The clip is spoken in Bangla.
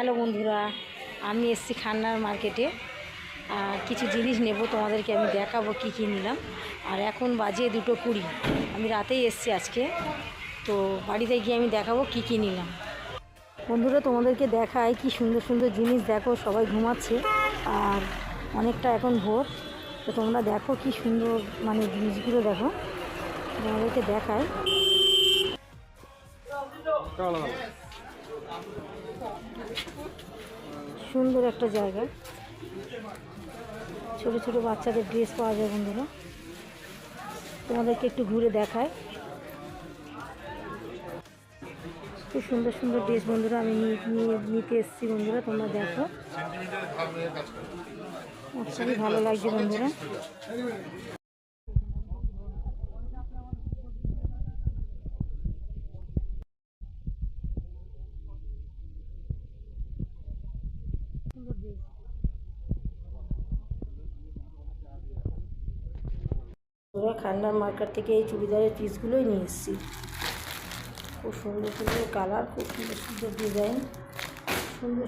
হ্যালো বন্ধুরা, আমি এসেছি খান্নার মার্কেটে। কিছু জিনিস নেব, তোমাদেরকে আমি দেখাবো কি কী নিলাম। আর এখন বাজে 2:20। আমি রাতেই এসেছি আজকে, তো বাড়িতে গিয়ে আমি দেখাবো কি কী নিলাম। বন্ধুরা, তোমাদেরকে দেখায় কি সুন্দর সুন্দর জিনিস। দেখো, সবাই ঘুমাচ্ছে আর অনেকটা এখন ভোর। তো তোমরা দেখো কি সুন্দর জিনিসগুলো দেখো, তোমাদেরকে দেখায়। সুন্দর একটা জায়গা, ছোট ছোট বাচ্চাদের ড্রেস পাওয়া যায়। বন্ধুরা, তোমাদেরকে একটু ঘুরে দেখায়। খুব সুন্দর সুন্দর ড্রেস বন্ধুরা আমি নিতে এসেছি। বন্ধুরা, তোমরা দেখো, খুবই ভালো লাগছে বন্ধুরা। খান্নার মার্কেট থেকে এই চুড়িদারের পিসগুলোই নিয়ে এসেছি। খুব সুন্দর সুন্দর কালার, খুব সুন্দর সুন্দর ডিজাইন, সুন্দর